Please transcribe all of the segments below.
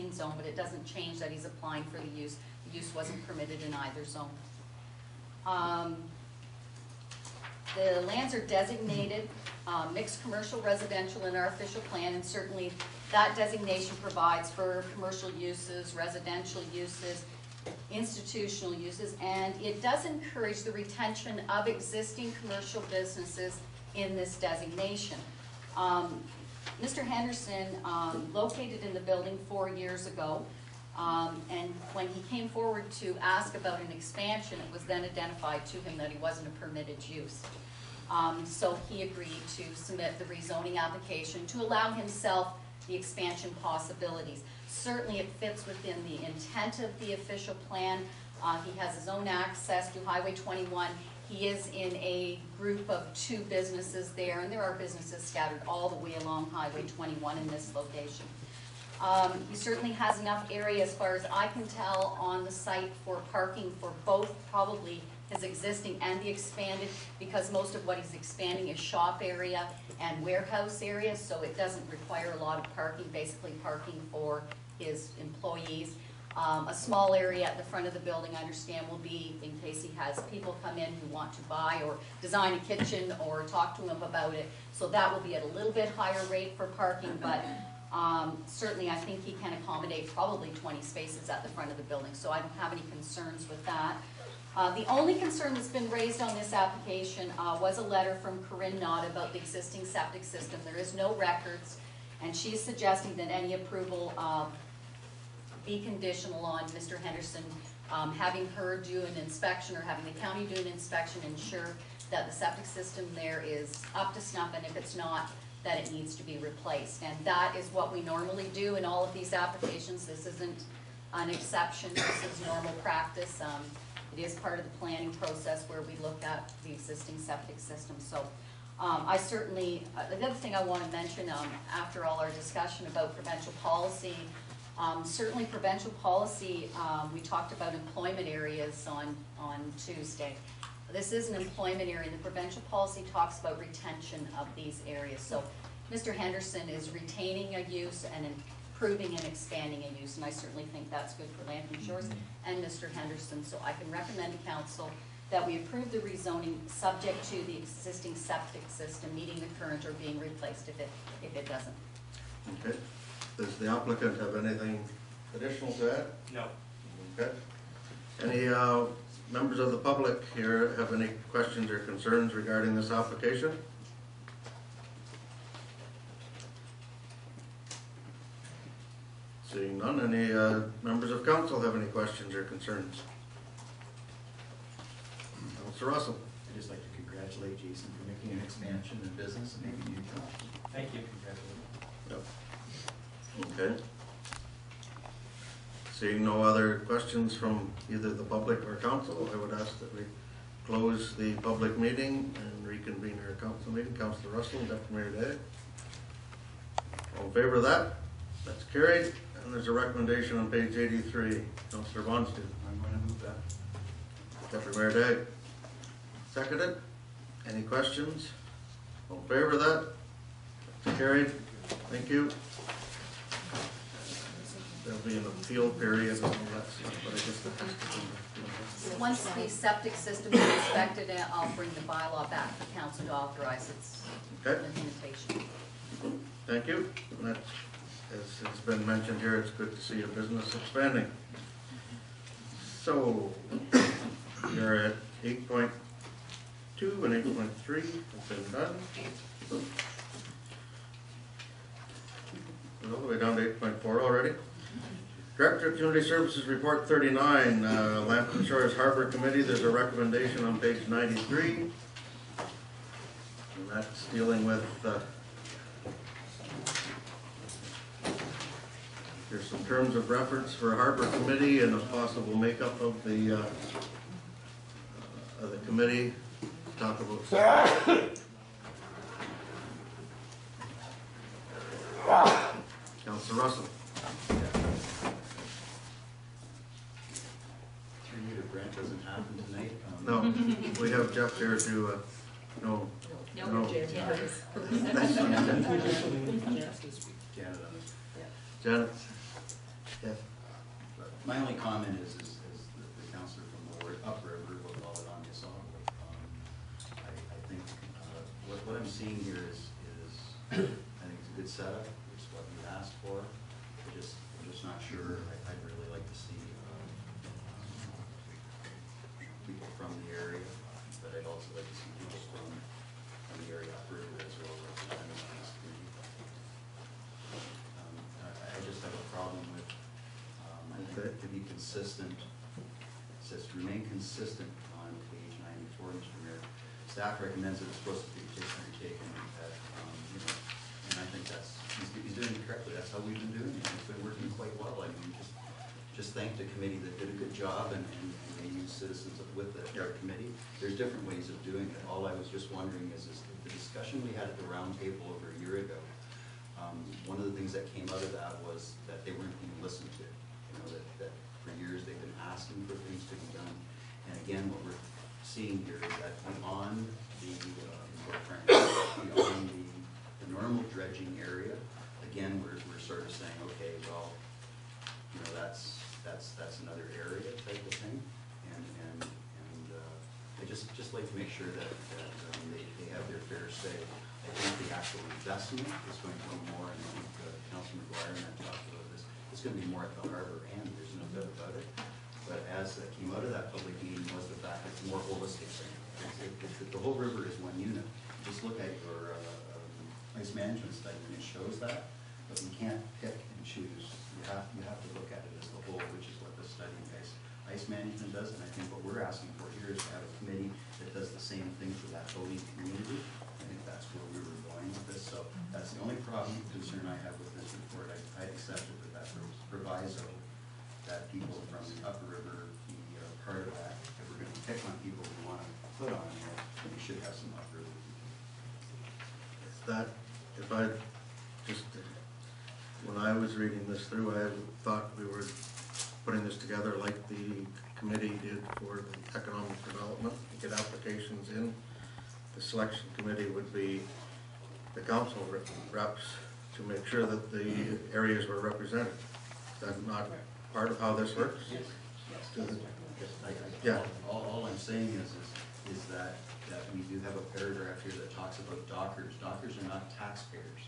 existing zone, but it doesn't change that he's applying for the use. The use wasn't permitted in either zone. The lands are designated mixed commercial residential in our official plan, and certainly that designation provides for commercial uses, residential uses, institutional uses, and it does encourage the retention of existing commercial businesses in this designation. Mr. Henderson located in the building 4 years ago, and when he came forward to ask about an expansion, it was then identified to him that he wasn't a permitted use. So he agreed to submit the rezoning application to allow himself the expansion possibilities. Certainly it fits within the intent of the official plan. He has his own access to Highway 21. He is in a group of 2 businesses there, and there are businesses scattered all the way along Highway 21 in this location. He certainly has enough area, as far as I can tell, on the site for parking for both, probably his existing and the expanded, because most of what he's expanding is shop area and warehouse area, so it doesn't require a lot of parking, basically parking for his employees. A small area at the front of the building, I understand, will be in case he has people come in who want to buy or design a kitchen or talk to him about it. So that will be at a little bit higher rate for parking, but certainly I think he can accommodate probably 20 spaces at the front of the building, so I don't have any concerns with that. The only concern that's been raised on this application was a letter from Corinne Knott about the existing septic system. There is no records, and she's suggesting that any approval be conditional on Mr. Henderson having her do an inspection, or having the county do an inspection, ensure that the septic system there is up to snuff, and if it's not, that it needs to be replaced. And that is what we normally do in all of these applications. This isn't an exception, this is normal practice. It is part of the planning process where we look at the existing septic system. So I certainly, the other thing I want to mention after all our discussion about provincial policy, certainly provincial policy, we talked about employment areas on Tuesday. This is an employment area, and the provincial policy talks about retention of these areas. So Mr. Henderson is retaining a use and improving and expanding a use, and I certainly think that's good for Lantern Shores and Mr. Henderson. So I can recommend to council that we approve the rezoning subject to the existing septic system meeting the current or being replaced if it doesn't. Okay. Does the applicant have anything additional to add? No. Okay. Any members of the public here have any questions or concerns regarding this application? Seeing none, any members of council have any questions or concerns? Councillor Russell. I'd just like to congratulate Jason for making an expansion in business and making new jobs. Thank you. Congratulations. Okay. Seeing no other questions from either the public or council, I would ask that we close the public meeting and reconvene our council meeting. Councillor Russell, Deputy Mayor Day. All in favor of that? That's carried. And there's a recommendation on page 83. Councillor Bonstein. I'm going to move that. Deputy Mayor Day. Seconded. Any questions? All in favor of that? That's carried. Thank you. There'll be an appeal period and all that stuff, but I guess that has to be. Once the septic system is inspected, I'll bring the bylaw back for council to authorize its implementation. Thank you. And that, as has been mentioned here, it's good to see a business expanding. So, you're at 8.2 and 8.3 have been done. We're all the way down to 8.4 already. Director of Community Services Report 39, Lantern Shores Harbor Committee. There's a recommendation on page 93. And that's dealing with, there's some terms of reference for Harbor Committee and a possible makeup of the committee. Talk about Councillor Russell. Brent doesn't happen tonight. No, we have Jeff here to, no. Janet. Janet. Yes. My only comment is the councillor from the ward upriver, we'll call it on this on. I think what I'm seeing here is I think it's a good setup. It's what we asked for. I'm just not sure. I'd really like to see people from the area, but I'd also like to see people from the area upriver as well representing on this committee. I just have a problem with, I think to be consistent, it says to remain consistent on page 94, Mr. Mayor. Staff recommends that it's supposed to be undertaken at, you know, and I think he's doing it correctly. That's how we've been doing it. It's been working quite well. I mean, just thank the committee that did a good job and they use citizens with our committee. There's different ways of doing it. All I was just wondering is the discussion we had at the round table over a year ago, one of the things that came out of that was that they weren't being listened to. You know, that for years they've been asking for things to be done. And again, what we're seeing here is that beyond the normal dredging area, again, we're sort of saying, okay, well, you know, that's another area type of thing. And I just like to make sure that they have their fair say. I think the actual investment is going to be more, and I think Councilor McGuire and I talked about this, it's going to be more at the harbor end, there's no doubt about it. But as that came out of that public meeting was the fact that it's a more holistic thing. The whole river is one unit. Just look at your ice management study and it shows that, but we can't pick and choose. You have to look at it as the whole, which is what the study ice management does. And I think what we're asking for here is to have a committee that does the same thing for that boating community. I think that's where we were going with this. So that's the only problem, concern I have with this report. I accepted that proviso that people from the upper river be part of that. If we're going to pick on people we want to put on here, then we should have some upper river people. If I just, when I was reading this through, I thought we were putting this together like the committee did for the economic development, get applications in. The selection committee would be the council reps to make sure that the areas were represented. Is that not part of how this works? Yes. Yeah. All I'm saying is that we do have a paragraph here that talks about dockers. Dockers are not taxpayers.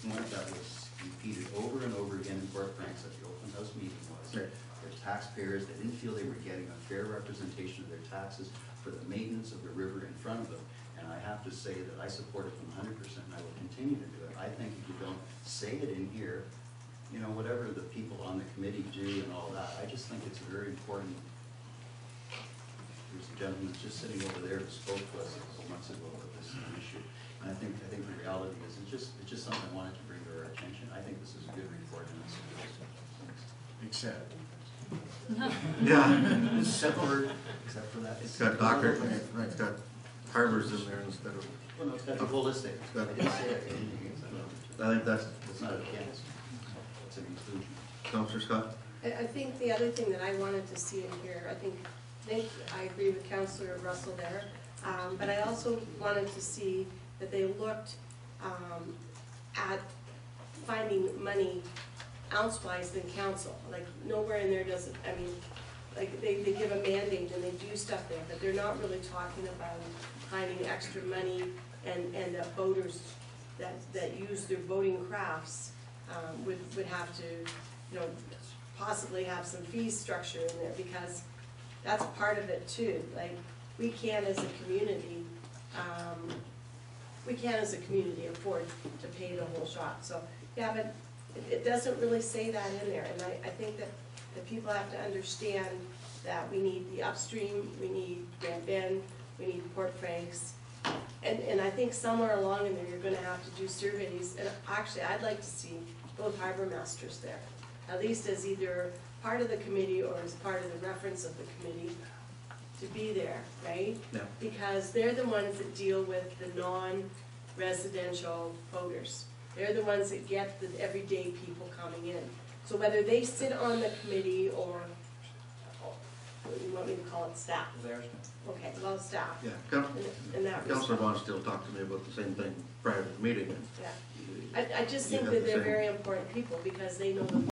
The point that was repeated over and over again in Fort Franks at the open house meeting was Right. they're taxpayers. They didn't feel they were getting a fair representation of their taxes for the maintenance of the river in front of them. And I have to say that I support it 100% and I will continue to do it. I think if you don't say it in here, you know, whatever the people on the committee do and all that, I just think it's very important. There's a gentleman just sitting over there who spoke to us a couple months ago about this issue. And I think the reality is it's just something I wanted to bring to our attention. I think this is a good report and it's Except. Yeah. except for that. It's got dockers, it's got harbors in there instead of, Well, no, it's got to be holistic. I didn't say it. I think that's, It's not against. It's an inclusion. Councillor Scott? I think the other thing that I wanted to see in here, I think I agree with Councillor Russell there, but I also wanted to see that they looked at finding money ounce-wise than council. Like nowhere in there does it, I mean, like they give a mandate and they do stuff there, but they're not really talking about finding extra money and that boaters that use their boating crafts would have to, you know, possibly have some fee structure in there, because that's part of it too. Like we can as a community afford to pay the whole shot. So yeah, but it doesn't really say that in there, and I think that people have to understand that we need the upstream, we need Grand Bend, we need Port Franks, and I think somewhere along in there you're going to have to do surveys. And actually, I'd like to see both harbor masters there, at least as either part of the committee or as part of the reference of the committee, to be there, right? Yeah. Because they're the ones that deal with the non-residential boaters. They're the ones that get the everyday people coming in. So whether they sit on the committee or, what do you want me to call it, staff? Okay, well, staff. Yeah. In that Councillor Vaughn still talked to me about the same thing prior to the meeting. Yeah. I just You think have that the they're same- very important people because they know the